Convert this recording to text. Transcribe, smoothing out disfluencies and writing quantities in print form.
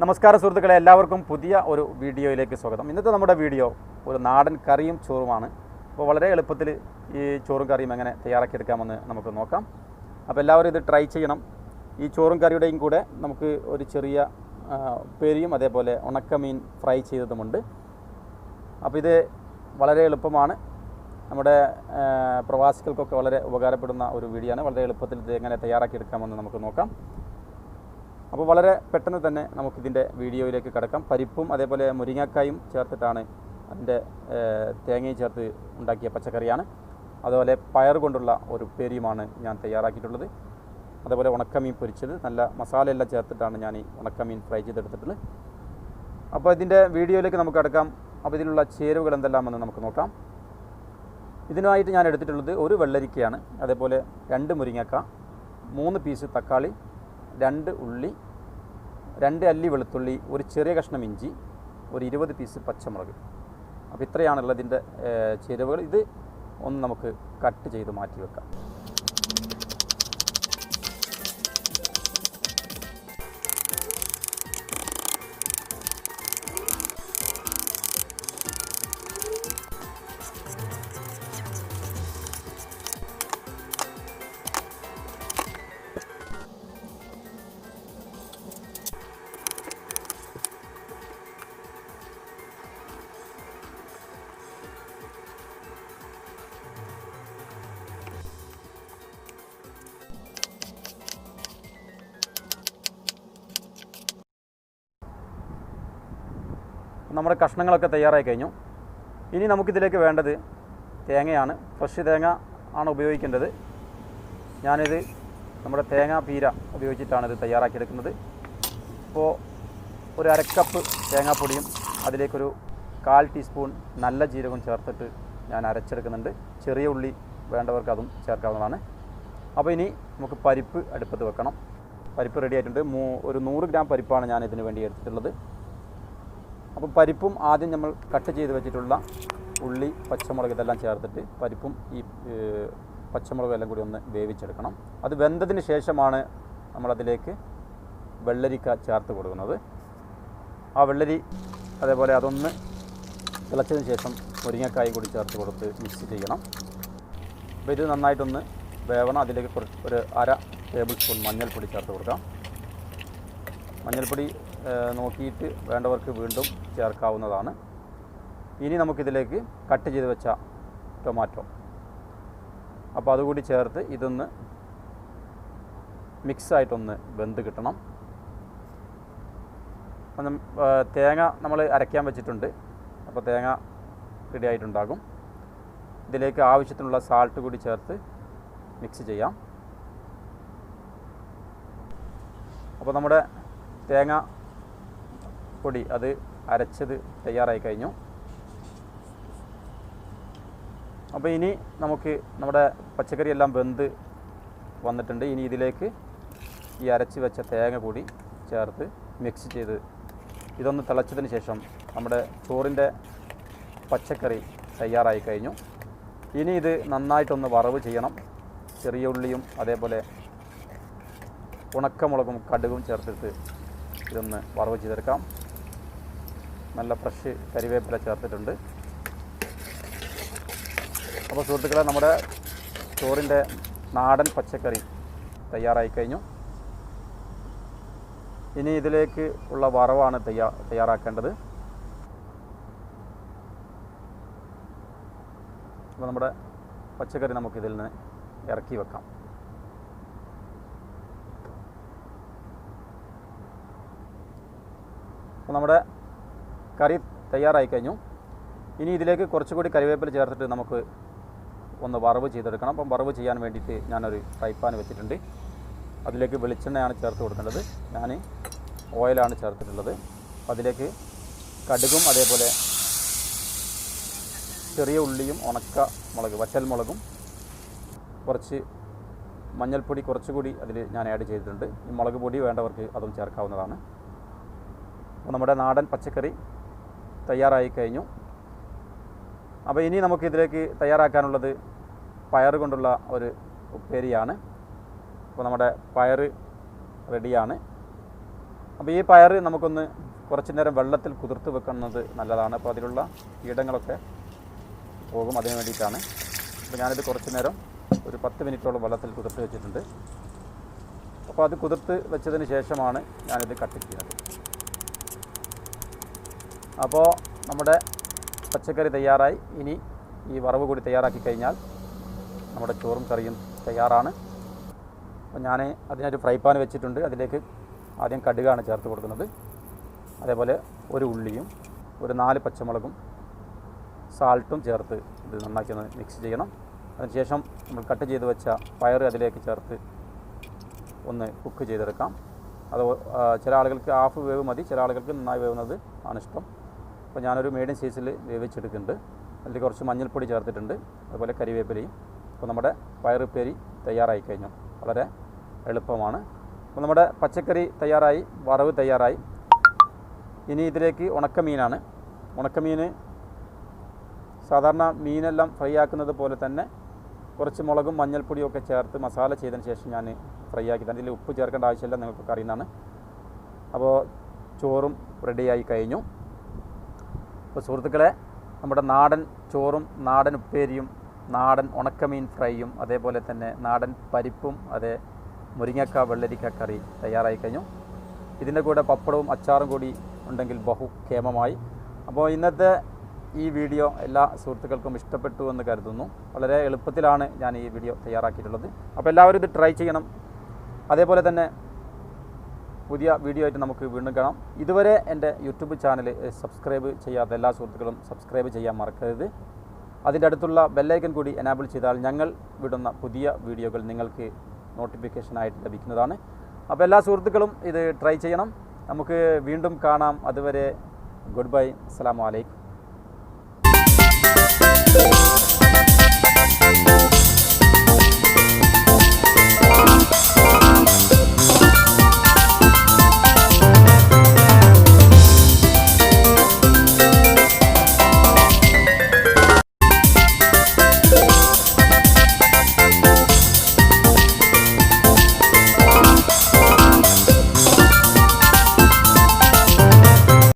നമസ്കാരം സുഹൃത്തുക്കളെ, എല്ലാവർക്കും പുതിയ ഒരു വീഡിയോയിലേക്ക് സ്വാഗതം. ഇന്നത്തെ നമ്മുടെ വീഡിയോ ഒരു നാടൻ കറിയും ചോറുമാണ്. അപ്പോൾ വളരെ എളുപ്പത്തിൽ ഈ ചോറും കറിയും എങ്ങനെ തയ്യാറാക്കിയെടുക്കാമെന്ന് നമുക്ക് നോക്കാം. അപ്പോൾ എല്ലാവരും ഇത് ട്രൈ ചെയ്യണം. ഈ ചോറും കറിയുടെയും കൂടെ നമുക്ക് ഒരു ചെറിയ ഉപ്പേരിയും അതേപോലെ ഉണക്കമീൻ ഫ്രൈ ചെയ്തതുമുണ്ട്. അപ്പോൾ ഇത് വളരെ എളുപ്പമാണ്. നമ്മുടെ പ്രവാസികൾക്കൊക്കെ വളരെ ഉപകാരപ്പെടുന്ന ഒരു വീഡിയോ ആണ്. വളരെ എളുപ്പത്തിൽ ഇത് എങ്ങനെ തയ്യാറാക്കിയെടുക്കാമെന്ന് നമുക്ക് നോക്കാം. അപ്പോൾ വളരെ പെട്ടെന്ന് തന്നെ നമുക്കിതിൻ്റെ വീഡിയോയിലേക്ക് കിടക്കാം. പരിപ്പും അതേപോലെ മുരിങ്ങക്കായും ചേർത്തിട്ടാണ് അതിൻ്റെ തേങ്ങയും ചേർത്ത് ഉണ്ടാക്കിയ പച്ചക്കറിയാണ്. അതുപോലെ പയർ കൊണ്ടുള്ള ഒരു ഉപ്പേരിയുമാണ് ഞാൻ തയ്യാറാക്കിയിട്ടുള്ളത്. അതുപോലെ ഉണക്കമീൻ പൊരിച്ചത്, നല്ല മസാലയെല്ലാം ചേർത്തിട്ടാണ് ഞാൻ ഈ ഉണക്കമീൻ ഫ്രൈ ചെയ്തെടുത്തിട്ടുള്ളത്. അപ്പോൾ ഇതിൻ്റെ വീഡിയോയിലേക്ക് നമുക്ക് കിടക്കാം. അപ്പോൾ ഇതിലുള്ള ചേരുവകൾ എന്തെല്ലാമെന്ന് നമുക്ക് നോക്കാം. ഇതിനായിട്ട് ഞാൻ എടുത്തിട്ടുള്ളത് ഒരു വെള്ളരിക്കയാണ്, അതേപോലെ 2 മുരിങ്ങക്ക, 3 പീസ് തക്കാളി, 2 ഉള്ളി, 2 അല്ലി വെളുത്തുള്ളി, ഒരു ചെറിയ കഷ്ണം ഇഞ്ചി, ഒരു 20 പീസ് പച്ചമുളക്. അപ്പോൾ ഇത്രയാണുള്ളത് ഇതിൻ്റെ ചേരുവകൾ. ഇത് ഒന്ന് നമുക്ക് കട്ട് ചെയ്ത് മാറ്റി വെക്കാം. നമ്മുടെ കഷ്ണങ്ങളൊക്കെ തയ്യാറായി കഴിഞ്ഞു. ഇനി നമുക്കിതിലേക്ക് വേണ്ടത് തേങ്ങയാണ്. ഫ്രഷ് തേങ്ങ ആണ് ഉപയോഗിക്കേണ്ടത്. ഞാനിത് നമ്മുടെ തേങ്ങ പീര ഉപയോഗിച്ചിട്ടാണ് ഇത് തയ്യാറാക്കിയെടുക്കുന്നത്. അപ്പോൾ ഒരു 1/2 കപ്പ് തേങ്ങാപ്പൊടിയും അതിലേക്കൊരു 1/4 ടീസ്പൂൺ നല്ല ജീരകവും ചേർത്തിട്ട് ഞാൻ അരച്ചെടുക്കുന്നുണ്ട്. ചെറിയ ഉള്ളി വേണ്ടവർക്ക് അതും ചേർക്കാവുന്നതാണ്. അപ്പോൾ ഇനി നമുക്ക് പരിപ്പ് അടുപ്പത്ത് വെക്കണം. പരിപ്പ് റെഡി ആയിട്ടുണ്ട്. ഒരു 100 ഗ്രാം പരിപ്പാണ് ഞാൻ ഇതിന് വേണ്ടി എടുത്തിട്ടുള്ളത്. അപ്പോൾ പരിപ്പും ആദ്യം നമ്മൾ കട്ട് ചെയ്ത് വെച്ചിട്ടുള്ള ഉള്ളി, പച്ചമുളക് ഇതെല്ലാം ചേർത്തിട്ട് പരിപ്പും ഈ പച്ചമുളകും എല്ലാം കൂടി ഒന്ന് വേവിച്ചെടുക്കണം. അത് വെന്തതിന് ശേഷമാണ് നമ്മളതിലേക്ക് വെള്ളരിക്ക ചേർത്ത് കൊടുക്കുന്നത്. ആ വെള്ളരി അതേപോലെ അതൊന്ന് തിളച്ചതിന് ശേഷം മുരിങ്ങക്കായും കൂടി ചേർത്ത് കൊടുത്ത് മിക്സ് ചെയ്യണം. അപ്പോൾ ഇത് നന്നായിട്ടൊന്ന് വേവണം. അതിലേക്ക് ഒരു 1/2 ടേബിൾ സ്പൂൺ മഞ്ഞൾപ്പൊടി ചേർത്ത് കൊടുക്കാം. മഞ്ഞൾപ്പൊടി നോക്കിയിട്ട് വേണ്ടവർക്ക് വീണ്ടും ചേർക്കാവുന്നതാണ്. ഇനി നമുക്കിതിലേക്ക് കട്ട് ചെയ്ത് വെച്ച ടൊമാറ്റോ, അപ്പോൾ അതുകൂടി ചേർത്ത് ഇതൊന്ന് മിക്സായിട്ടൊന്ന് വെന്ത് കിട്ടണം. തേങ്ങ നമ്മൾ അരയ്ക്കാൻ വെച്ചിട്ടുണ്ട്. അപ്പോൾ തേങ്ങ റെഡി ആയിട്ടുണ്ടാകും. ഇതിലേക്ക് ആവശ്യത്തിനുള്ള സാൾട്ട് കൂടി ചേർത്ത് മിക്സ് ചെയ്യാം. അപ്പോൾ നമ്മുടെ തേങ്ങ പൊടി അത് അരച്ചത് തയ്യാറായി കഴിഞ്ഞു. അപ്പോൾ ഇനി നമുക്ക് നമ്മുടെ പച്ചക്കറി എല്ലാം വെന്ത് വന്നിട്ടുണ്ട്. ഇനി ഇതിലേക്ക് ഈ അരച്ച് വെച്ച തേങ്ങ കൂടി ചേർത്ത് മിക്സ് ചെയ്ത് ഇതൊന്ന് തിളച്ചതിന് ശേഷം നമ്മുടെ ചോറിൻ്റെ പച്ചക്കറി തയ്യാറായി കഴിഞ്ഞു. ഇനി ഇത് നന്നായിട്ടൊന്ന് വറവ് ചെയ്യണം. ചെറിയ ഉള്ളിയും അതേപോലെ ഉണക്കമുളകും കടുകും ചേർത്തിട്ട് ഇതൊന്ന് വറവ് ചെയ്തെടുക്കാം. നല്ല ഫ്രഷ് കരിവേപ്പില ചേർത്തിട്ടുണ്ട്. അപ്പോൾ സുഹൃത്തുക്കളെ, നമ്മുടെ ചോറിൻ്റെ നാടൻ പച്ചക്കറി തയ്യാറായി കഴിഞ്ഞു. ഇനി ഇതിലേക്ക് ഉള്ള വറവാണ് തയ്യാറാക്കേണ്ടത്. അപ്പോൾ നമ്മുടെ പച്ചക്കറി നമുക്കിതിൽ നിന്ന് ഇറക്കി വെക്കാം. അപ്പോൾ നമ്മുടെ കറി തയ്യാറായി കഴിഞ്ഞു. ഇനി ഇതിലേക്ക് കുറച്ചുകൂടി കരിവേപ്പില ചേർത്തിട്ട് നമുക്ക് ഒന്ന് വറവ് ചെയ്തെടുക്കണം. അപ്പം വറവ് ചെയ്യാൻ വേണ്ടിയിട്ട് ഞാനൊരു ഫ്രൈ പാൻ വെച്ചിട്ടുണ്ട്. അതിലേക്ക് വെളിച്ചെണ്ണയാണ് ചേർത്ത് കൊടുക്കേണ്ടത്. ഞാൻ ഓയിലാണ് ചേർത്തിട്ടുള്ളത്. അതിലേക്ക് കടുകും അതേപോലെ ചെറിയ ഉള്ളിയും വറ്റൽമുളകും കുറച്ച് മഞ്ഞൾപ്പൊടി കുറച്ചുകൂടി അതിൽ ഞാൻ ആഡ് ചെയ്തിട്ടുണ്ട്. ഈ മുളക് പൊടി വേണ്ടവർക്ക് അതും ചേർക്കാവുന്നതാണ്. അപ്പോൾ നമ്മുടെ നാടൻ പച്ചക്കറി തയ്യാറായി കഴിഞ്ഞു. അപ്പോൾ ഇനി നമുക്കിതിലേക്ക് തയ്യാറാക്കാനുള്ളത് പയർ കൊണ്ടുള്ള ഒരു ഉപ്പേരിയാണ്. അപ്പോൾ നമ്മുടെ പയർ റെഡിയാണ്. അപ്പോൾ ഈ പയർ നമുക്കൊന്ന് കുറച്ച് നേരം വെള്ളത്തിൽ കുതിർത്ത് വെക്കുന്നത് നല്ലതാണ്. അപ്പോൾ അതിലുള്ള കീടങ്ങളൊക്കെ പോകും, അതിന് വേണ്ടിയിട്ടാണ്. അപ്പോൾ ഞാനിത് കുറച്ച് നേരം ഒരു 10 മിനിറ്റോളം വെള്ളത്തിൽ കുതിർത്ത് വെച്ചിട്ടുണ്ട്. അപ്പോൾ അത് കുതിർത്ത് വെച്ചതിന് ശേഷമാണ് ഞാനിത് കട്ട് ചെയ്യുന്നത്. അപ്പോൾ നമ്മുടെ പച്ചക്കറി തയ്യാറായി. ഇനി ഈ വറവ് കൂടി തയ്യാറാക്കി കഴിഞ്ഞാൽ നമ്മുടെ ചോറും കറിയും തയ്യാറാണ്. അപ്പോൾ ഞാൻ അതിനൊരു ഫ്രൈ പാൻ വെച്ചിട്ടുണ്ട്. അതിലേക്ക് ആദ്യം കടുകാണ് ചേർത്ത് കൊടുക്കുന്നത്. അതേപോലെ ഒരു ഉള്ളിയും ഒരു 4 പച്ചമുളകും സാൾട്ടും ചേർത്ത് ഇത് നന്നാക്കി ഒന്ന് മിക്സ് ചെയ്യണം. അതിനുശേഷം നമ്മൾ കട്ട് ചെയ്ത് വെച്ച പയർ അതിലേക്ക് ചേർത്ത് ഒന്ന് കുക്ക് ചെയ്തെടുക്കാം. അത് ചില ആളുകൾക്ക് ഹാഫ് വേവ് മതി, ചില ആളുകൾക്ക് നന്നായി വേവുന്നത് ആണ് ഇഷ്ടം. അപ്പോൾ ഞാനൊരു മീഡിയം സൈസിൽ വേവിച്ചെടുക്കുന്നുണ്ട്. അതിൽ കുറച്ച് മഞ്ഞൾപ്പൊടി ചേർത്തിട്ടുണ്ട്, അതുപോലെ കരിവേപ്പിലയും. അപ്പോൾ നമ്മുടെ പയറുപ്പേരി തയ്യാറായി കഴിഞ്ഞു. വളരെ എളുപ്പമാണ്. അപ്പോൾ നമ്മുടെ പച്ചക്കറി തയ്യാറായി, വറവ് തയ്യാറായി. ഇനി ഇതിലേക്ക് ഉണക്കമീനാണ്. ഉണക്കമീൻ സാധാരണ മീനെല്ലാം ഫ്രൈ ആക്കുന്നത് പോലെ തന്നെ കുറച്ച് മുളകും മഞ്ഞൾപ്പൊടിയും ഒക്കെ ചേർത്ത് മസാല ചെയ്തതിന് ശേഷം ഞാൻ ഫ്രൈ ആക്കി. അതിൽ ഉപ്പ് ചേർക്കേണ്ട ആവശ്യമില്ല, നിങ്ങൾക്കൊക്കെ അറിയുന്നതാണ്. അപ്പോൾ ചോറും റെഡിയായി കഴിഞ്ഞു. അപ്പോൾ സുഹൃത്തുക്കളെ, നമ്മുടെ നാടൻ ചോറും നാടൻ ഉപ്പേരിയും നാടൻ ഉണക്കമീൻ ഫ്രൈയും അതേപോലെ തന്നെ നാടൻ പരിപ്പും അതേ മുരിങ്ങക്ക വെള്ളരിക്ക കറി തയ്യാറായി കഴിഞ്ഞു. ഇതിൻ്റെ കൂടെ പപ്പടവും അച്ചാറും കൂടി ഉണ്ടെങ്കിൽ ബഹുക്ഷേമമായി. അപ്പോൾ ഇന്നത്തെ ഈ വീഡിയോ എല്ലാ സുഹൃത്തുക്കൾക്കും ഇഷ്ടപ്പെട്ടു എന്ന് കരുതുന്നു. വളരെ എളുപ്പത്തിലാണ് ഞാൻ ഈ വീഡിയോ തയ്യാറാക്കിയിട്ടുള്ളത്. അപ്പോൾ എല്ലാവരും ഇത് ട്രൈ ചെയ്യണം. അതേപോലെ തന്നെ പുതിയ വീഡിയോ ആയിട്ട് നമുക്ക് വീണ്ടും കാണാം. ഇതുവരെ എൻ്റെ യൂട്യൂബ് ചാനൽ സബ്സ്ക്രൈബ് ചെയ്യാത്ത എല്ലാ സുഹൃത്തുക്കളും സബ്സ്ക്രൈബ് ചെയ്യാൻ മറക്കരുത്. അതിൻ്റെ അടുത്തുള്ള ബെല്ലൈക്കൻ കൂടി എനാബിൾ ചെയ്താൽ ഞങ്ങൾ വിടുന്ന പുതിയ വീഡിയോകൾ നിങ്ങൾക്ക് നോട്ടിഫിക്കേഷനായിട്ട് ലഭിക്കുന്നതാണ്. അപ്പോൾ എല്ലാ സുഹൃത്തുക്കളും ഇത് ട്രൈ ചെയ്യണം. നമുക്ക് വീണ്ടും കാണാം. അതുവരെ ഗുഡ് ബൈ. അസ്സലാമു അലൈക്കും.